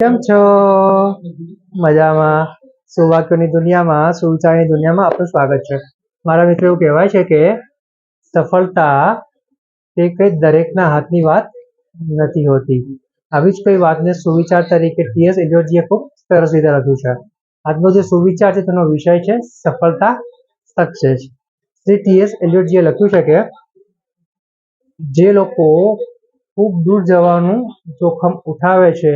કેમ છો? મજામાં. સુવાક્યોની દુનિયામાં, સુવિચારની દુનિયામાં આપનું સ્વાગત છે. મારા મિત્રો એવું કહેવાય છે કે સફળતા તે કંઈ દરેકના હાથની વાત નથી હોતી. આવી જ કોઈ વાતને સુવિચાર તરીકે ટી.એસ. એલિયટજીએ ખૂબ સરસ રીતે લખ્યું છે. આજનો જે સુવિચાર છે તેનો વિષય છે સફળતા સક્સેસ. શ્રી ટી.એસ. એલિયટજીએ લખ્યું છે કે જે લોકો ખૂબ દૂર જવાનું જોખમ ઉઠાવે છે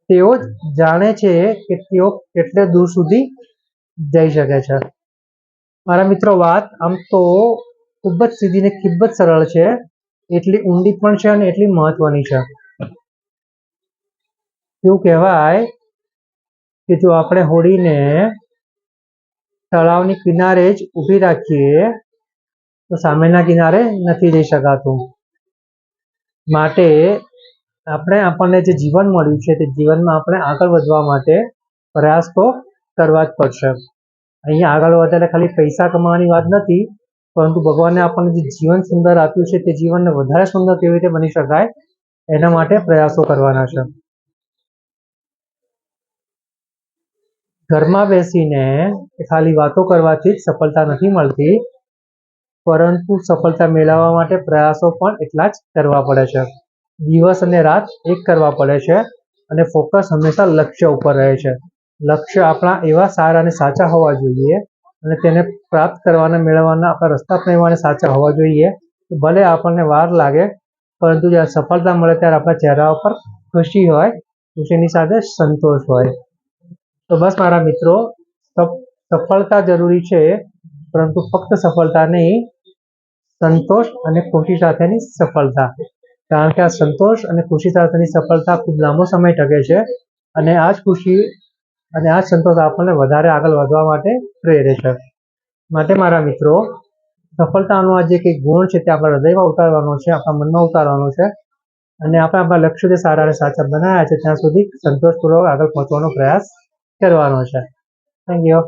તેઓ જ જાણે છે કે તેઓ કેટલે દૂર સુધી જઈ શકે છે. મારા મિત્રો, વાત આમ તો ખૂબ જ સીધી ને ખૂબ જ સરળ છે, એટલી ઊંડી પણ છે અને એટલી મહત્વની છે. એવું કહેવાય કે જો આપણે હોડીને તળાવની કિનારે જ ઊભી રાખીએ તો સામેના કિનારે નથી જઈ શકાતું. માટે આપણને જે જીવન મળ્યું છે તે જીવનમાં આપણે આગળ વધવા માટે પ્રયાસ તો કરવા જ પડશે. અહીંયા આગળ વધે એટલે ખાલી પૈસા કમાવાની વાત નથી, પરંતુ ભગવાને આપણને જે જીવન સુંદર આપ્યું છે તે જીવનને વધારે સુંદર કેવી રીતે બની શકાય એના માટે પ્રયાસો કરવાના છે. ઘરમાં બેસીને ખાલી વાતો કરવાથી જ સફળતા નથી મળતી, પરંતુ સફળતા મેળવવા માટે પ્રયાસો પણ એટલા જ કરવા પડે છે. દિવસ અને રાત એક કરવા પડે છે અને ફોકસ હંમેશા લક્ષ્ય ઉપર રહે છે. લક્ષ્ય આપણા એવા સારા અને સાચા હોવા જોઈએ અને તેને પ્રાપ્ત કરવાના મેળવવાના આપણા રસ્તા પણ સાચા હોવા જોઈએ. ભલે આપણને વાર લાગે, પરંતુ જ્યારે સફળતા મળે ત્યારે આપણા ચહેરા ઉપર ખુશી હોય, ખુશીની સાથે સંતોષ હોય. તો બસ મારા મિત્રો, સફળતા જરૂરી છે, પરંતુ ફક્ત સફળતા નહીં, સંતોષ અને ખુશી સાથેની સફળતા. કારણ કે આ સંતોષ અને ખુશી સાથેની સફળતા ખૂબ લાંબો સમય ટકે છે અને આ જ ખુશી અને આ જ સંતોષ આપણને વધારે આગળ વધવા માટે પ્રેરે છે. માટે મારા મિત્રો, સફળતાનો આ જે કંઈક ગુણ છે તે આપણા હૃદયમાં ઉતારવાનો છે, આપણા મનમાં ઉતારવાનો છે અને આપણે આપણા લક્ષ્ય જે સારા અને સાચા બનાવ્યા છે ત્યાં સુધી સંતોષપૂર્વક આગળ પહોંચવાનો પ્રયાસ કરવાનો છે. Thank you.